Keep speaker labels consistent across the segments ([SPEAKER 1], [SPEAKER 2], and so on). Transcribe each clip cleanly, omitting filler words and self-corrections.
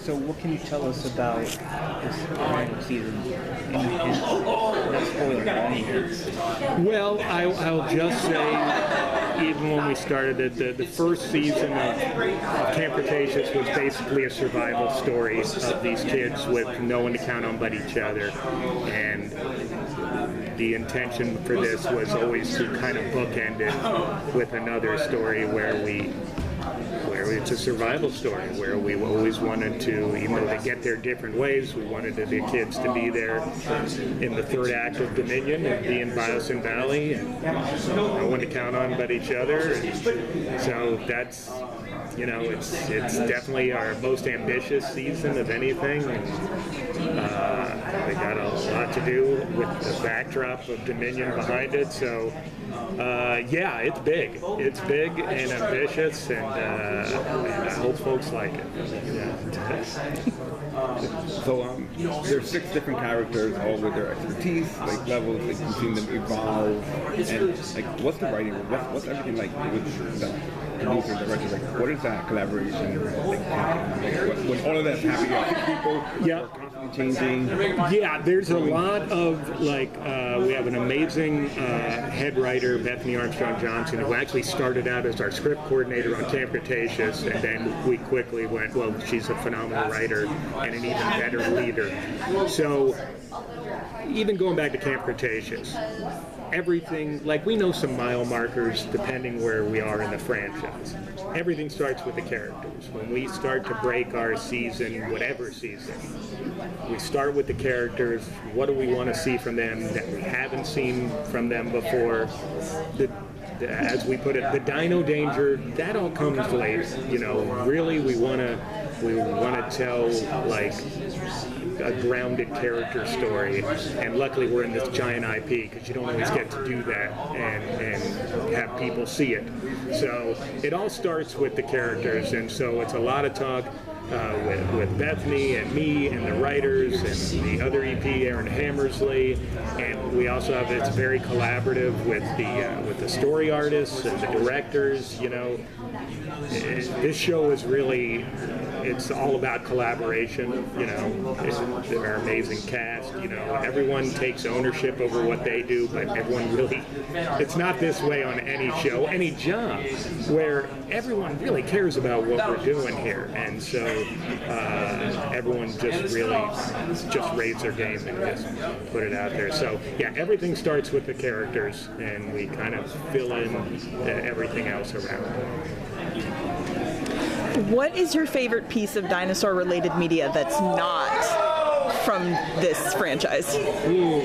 [SPEAKER 1] So what can you tell us about this final season? Any hints? No spoilers or anything.
[SPEAKER 2] Well, I'll just say, even when we started it, the first season of Camp Cretaceous was basically a survival story of these kids with no one to count on but each other. And the intention for this was always to kind of bookend it with another story where it's a survival story, where we always wanted to, even though they get there different ways, we wanted the kids to be there in the third act of Dominion and be in Biosyn Valley and no one to count on but each other. And so that's, it's definitely our most ambitious season of anything. They got a lot to do with the backdrop of Dominion behind it. So, yeah, it's big. It's big and ambitious, and I hope folks like it. Yeah.
[SPEAKER 3] So there's 6 different characters, all with their expertise, like levels. Like you've seen them evolve, and like, what's the writing? What's everything like with the producer, director? Like, what is that collaboration like? When all of that's happening, 6 people,
[SPEAKER 2] yeah,
[SPEAKER 3] are constantly changing.
[SPEAKER 2] Yeah, there's a lot of we have an amazing head writer, Bethany Armstrong Johnson, who actually started out as our script coordinator on Camp Cretaceous, and then we quickly went, well, she's a phenomenal writer and an even better leader. So even going back to Camp Cretaceous, everything, like, we know some mile markers depending where we are in the franchise. Everything starts with the characters. When we start to break our season, whatever season, we start with the characters. What do we want to see from them that we haven't seen from them before? As we put it, the dino danger, that all comes later. Really we want to tell, like, a grounded character story, and luckily we're in this giant IP, because you don't always get to do that and have people see it. So it all starts with the characters, and so it's a lot of talk with Bethany and me and the writers and the other EP, Aaron Hammersley, and we also have, it's very collaborative with the story artists and the directors. This show is really, it's all about collaboration. It's our amazing cast. Everyone takes ownership over what they do, but everyone really, it's not this way on any show, any job, where everyone really cares about what we're doing here, and so everyone just really just raise their game and just put it out there. So yeah, everything starts with the characters, and we kind of fill in everything else around it.
[SPEAKER 4] What is your favorite piece of dinosaur-related media that's not from this franchise?
[SPEAKER 2] Ooh.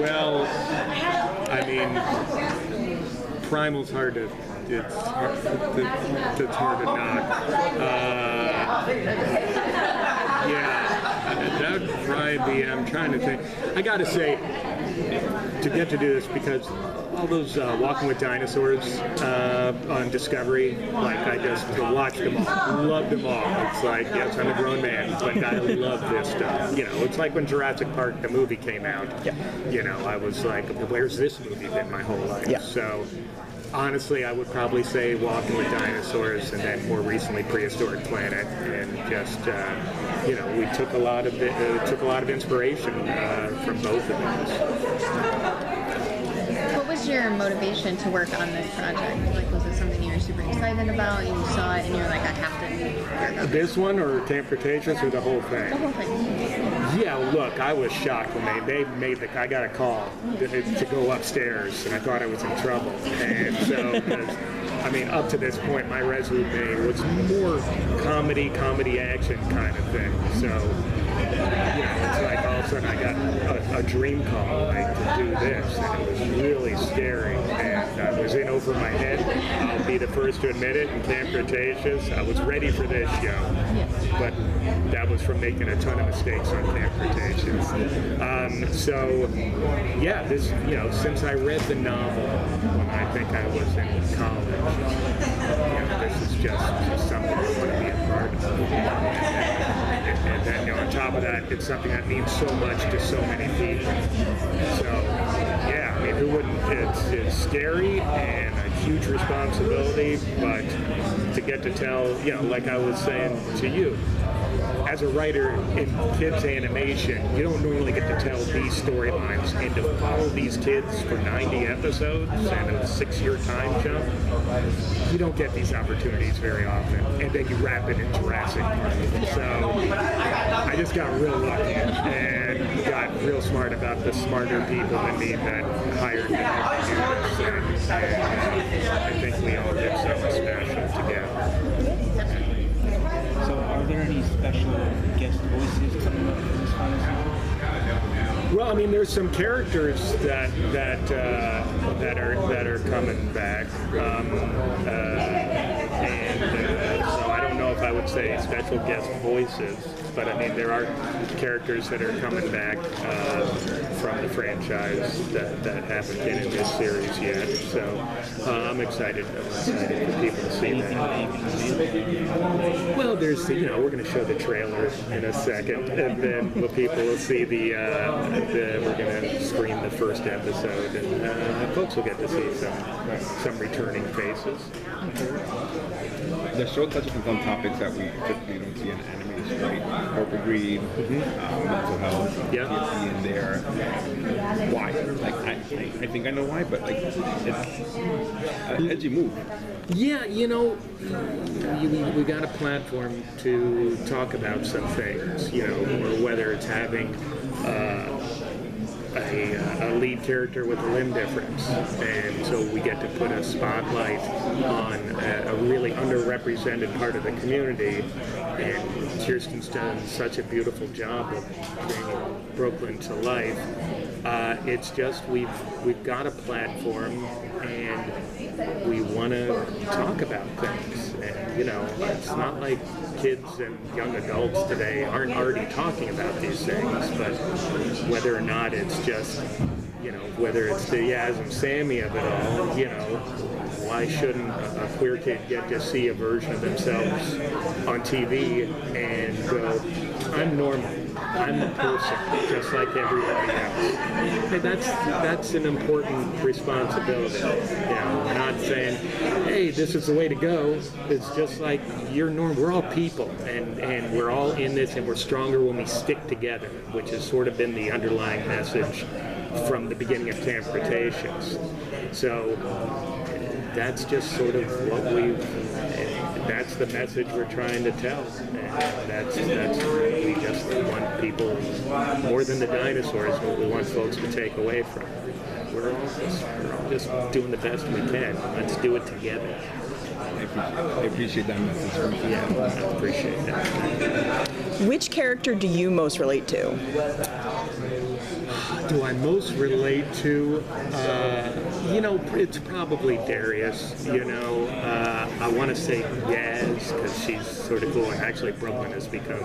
[SPEAKER 2] Well, I mean, Primal's hard to, it's hard to knock. Yeah, that would probably be, I'm trying to think. I gotta say, to get to do this, because all those Walking with Dinosaurs on Discovery, like, I just watched them all, loved them all. It's like, yes, I'm a grown man, but I love this stuff. It's like when Jurassic Park, the movie, came out. Yeah. I was like, where's this movie been my whole life?
[SPEAKER 4] Yeah.
[SPEAKER 2] So honestly, I would probably say Walking with Dinosaurs, and then more recently Prehistoric Planet, and just we took a lot of inspiration from both of those.
[SPEAKER 5] What was your motivation to work on this project? Like, was it something you were super excited about, and you saw it and you're like, I have to work on
[SPEAKER 2] this one, or Camp Cretaceous, or the whole thing?
[SPEAKER 5] The whole thing.
[SPEAKER 2] Yeah, look, I was shocked when they made I got a call to go upstairs, and I thought I was in trouble. And so, I mean, up to this point, my resume was more comedy action kind of thing. So, it's like all of a sudden I got a dream call, like, to do this, and it was really scary, and I was in over my head. I'll be the first to admit it. In Camp Cretaceous, I was ready for this show, but that was from making a ton of mistakes on Camp Cretaceous. So yeah, this, since I read the novel when I think I was in college, this is just something I want to be a part of. And then, on top of that, it's something that means so much to so many people. So, yeah, I mean, who wouldn't? It's scary and a huge responsibility, but to get to tell, like I was saying to you, as a writer in kids animation, you don't normally get to tell these storylines, and to follow these kids for 90 episodes and a 6-year time jump, you don't get these opportunities very often. And then you wrap it in Jurassic World. So I just got real lucky and got real smart about the smarter people than me that hired me to help me do this. And I think we all did something special together.
[SPEAKER 1] So, are there any special guest voices coming up in this final season?
[SPEAKER 2] Well, I mean, there's some characters that are coming back, so I don't know if I would say special guest voices, but I mean there are characters that are coming back from the franchise that haven't been in this series yet. So I'm excited for people to see that. Well, there's we're going to show the trailer in a second, and then people will see we're going to screen the first episode, and folks will get to see some returning faces.
[SPEAKER 3] The show touches on some topics that we typically don't see in animation, right? Corporate greed, mental health, PTSD in there. Why? Like, I think I know why, but like, it's an edgy move.
[SPEAKER 2] Yeah, we got a platform to talk about some things, or whether it's having a lead character with a limb difference, and so we get to put a spotlight on a really underrepresented part of the community, and Kirsten's done such a beautiful job of bringing Brooklyn to life. It's just we've got a platform, and we want to talk about things, and it's not like kids and young adults today aren't already talking about these things, but whether or not it's just, whether it's the Yaz and Sammy of it all, why shouldn't a queer kid get to see a version of themselves on TV and go, I'm normal, I'm a person, just like everybody else. And that's an important responsibility. We're not saying, hey, this is the way to go. It's just like you're normal. We're all people, and we're all in this, and we're stronger when we stick together, which has sort of been the underlying message from the beginning of Transportations. So that's just sort of that's the message we're trying to tell. And that's we just want people, more than the dinosaurs, what we want folks to take away from it. We're all just doing the best we can. Let's do it together.
[SPEAKER 3] I appreciate that message from you.
[SPEAKER 2] Yeah, I appreciate that.
[SPEAKER 4] Which character do you most relate to?
[SPEAKER 2] Do I most relate to? It's probably Darius. I want to say Yaz because she's sort of cool. And actually, Brooklyn has become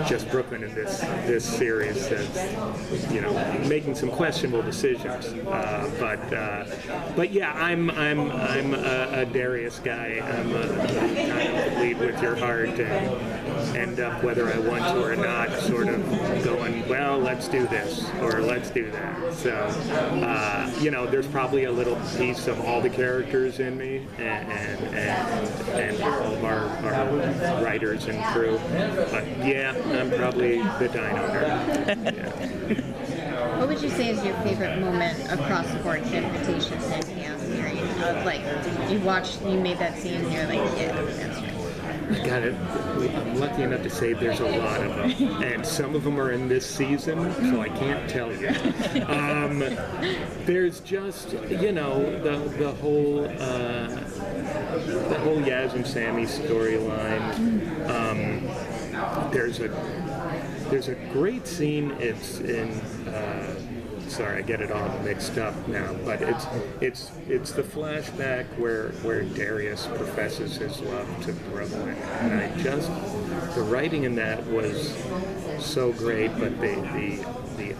[SPEAKER 2] just Brooklyn in this series. That's making some questionable decisions. But yeah, I'm a Darius guy. I'm kind of lead with your heart and end up, whether I want to or not, sort of going, well, let's do this or let's do that. So, there's probably a little piece of all the characters in me and all of our writers and crew. But yeah, I'm probably the dino nerd. Yeah.
[SPEAKER 5] What would you say is your favorite moment across the board Transportations and Chaos Theory? You made that scene and you're like, yeah, that's right.
[SPEAKER 2] I'm lucky enough to say there's a lot of them, and some of them are in this season, so I can't tell you. There's just the whole Yaz and Sammy storyline. There's a great scene. It's in. Sorry, I get it all mixed up now, but it's the flashback where Darius professes his love to Brooklyn, and the writing in that was so great, but the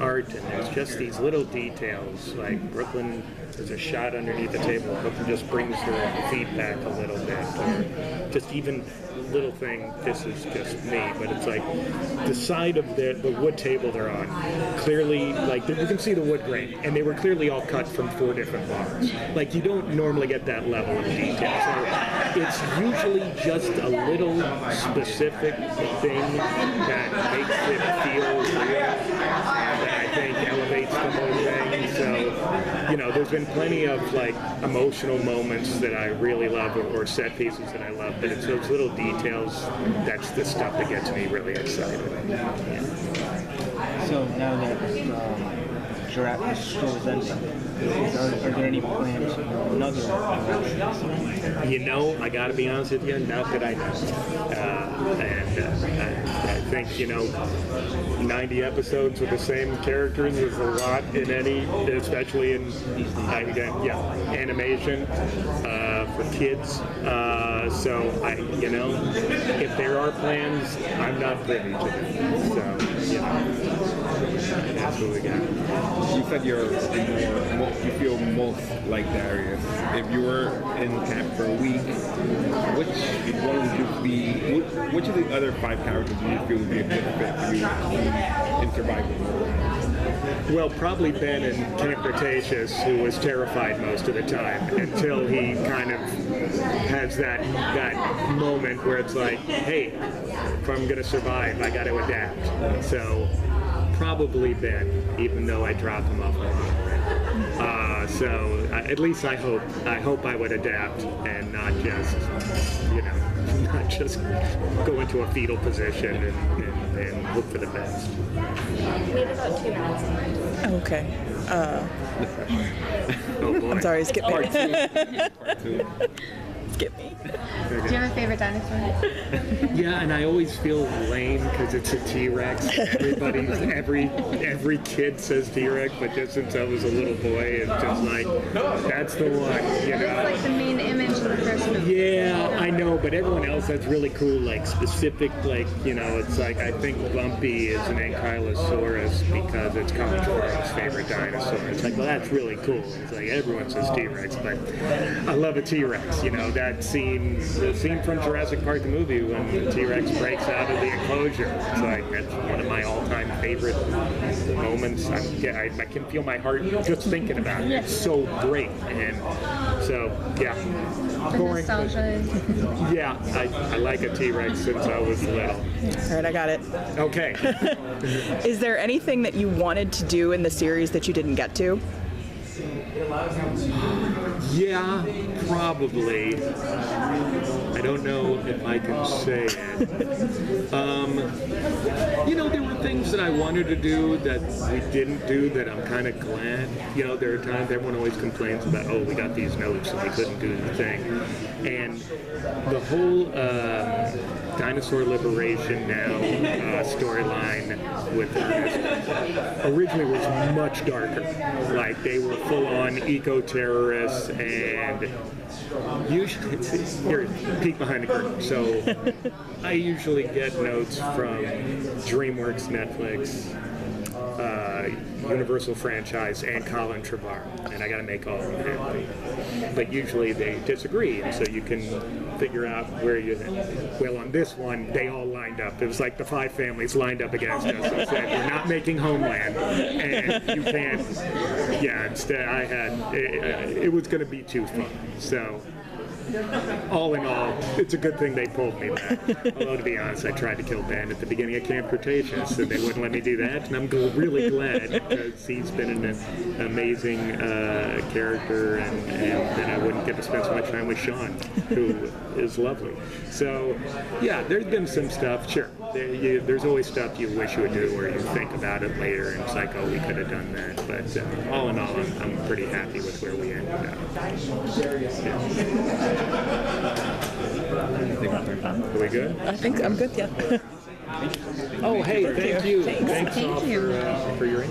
[SPEAKER 2] art, and there's just these little details like Brooklyn there's a shot underneath the table, but just brings her feet back a little bit, or just even little thing, this is just me, but it's like the side of the wood table they're on, clearly, like you can see the wood grain, and they were clearly all cut from 4 different bars. Like you don't normally get that level of detail. So it's usually just a little specific thing that makes it feel real, that I think elevates the whole thing. So, you know, there's been plenty of like emotional moments that I really love, or set pieces that I love, but it's those little details, that's the stuff that gets me really excited. Yeah.
[SPEAKER 1] So now that Jurassic World ends, are there any plans for another Jurassic?
[SPEAKER 2] You know, I got to be honest with you, not that I know. I think, you know, 90 episodes with the same characters is a lot in any, especially in animation for kids. So you know, if there are plans, I'm not privy to them. So, you know, that's what we got.
[SPEAKER 3] You said you feel most like Darius. If you were in camp for a week, which of the other 5 characters do you feel would be a good fit for you in survival mode?
[SPEAKER 2] Well, probably Ben in Camp Cretaceous, who was terrified most of the time until he kind of has that moment where it's like, hey, if I'm going to survive, I got to adapt. So probably Ben, even though I drop him off a lot. So at least I hope I would adapt and not just, you know, not just go into a fetal position and hope for the best.
[SPEAKER 6] We have about 2 minutes.
[SPEAKER 4] Okay.
[SPEAKER 2] Oh boy.
[SPEAKER 4] I'm sorry, skip me.
[SPEAKER 3] Part two.
[SPEAKER 4] Skip me.
[SPEAKER 5] Do you have a favorite dinosaur?
[SPEAKER 2] Yeah, and I always feel lame because it's a T-Rex. Every kid says T-Rex, but just since I was a little boy, it's just like, that's the one, you know.
[SPEAKER 5] It's like the main image of the person.
[SPEAKER 2] Yeah, I know, but everyone else that's really cool, like specific, like, you know, it's like, I think Bumpy is an Ankylosaurus because it's College Farm's favorite dinosaur. It's like, well, that's really cool. It's like, everyone says T-Rex, but I love a T-Rex, you know, the scene from Jurassic Park the movie when the T-Rex breaks out of the enclosure. It's like, that's one of my all-time favorite moments. I can feel my heart just thinking about it. It's so great. And so, yeah. Boring,
[SPEAKER 5] Nostalgia.
[SPEAKER 2] yeah, I like a T-Rex since I was little.
[SPEAKER 4] All right, I got it.
[SPEAKER 2] Okay.
[SPEAKER 4] Is there anything that you wanted to do in the series that you didn't get to?
[SPEAKER 2] Yeah, probably. I don't know if I can say it. You know, there were things that I wanted to do that we didn't do that I'm kind of glad. You know, there are times everyone always complains about, oh, we got these notes and we couldn't do the thing. And the whole Dinosaur Liberation Now storyline with Ernest originally was much darker. Like, they were full-on eco-terrorists, and usually, here, peek behind the curtain. So I usually get notes from DreamWorks, Netflix, Universal franchise, and Colin Trevorrow, and I got to make all of them happy. But usually they disagree, and so you can figure out where you. Well, on this one, they all lined up. It was like the 5 families lined up against us and said, "We're not making Homeland, and you can't." Yeah, instead, I had it was going to be too fun. So, all in all, it's a good thing they pulled me back. Although, to be honest, I tried to kill Ben at the beginning of Camp Cretaceous, and they wouldn't let me do that, and I'm really glad because he's been an amazing character, and then I wouldn't get to spend so much time with Sean, who is lovely. So, yeah, there's been some stuff, sure. There's always stuff you wish you would do or you think about it later, and it's like, oh, we could have done that. But all in all, I'm pretty happy with where we ended up. Yeah. Are we good?
[SPEAKER 4] I think I'm good, yeah.
[SPEAKER 2] Oh, hey, thank you.
[SPEAKER 4] Thanks.
[SPEAKER 2] Thanks all for your input.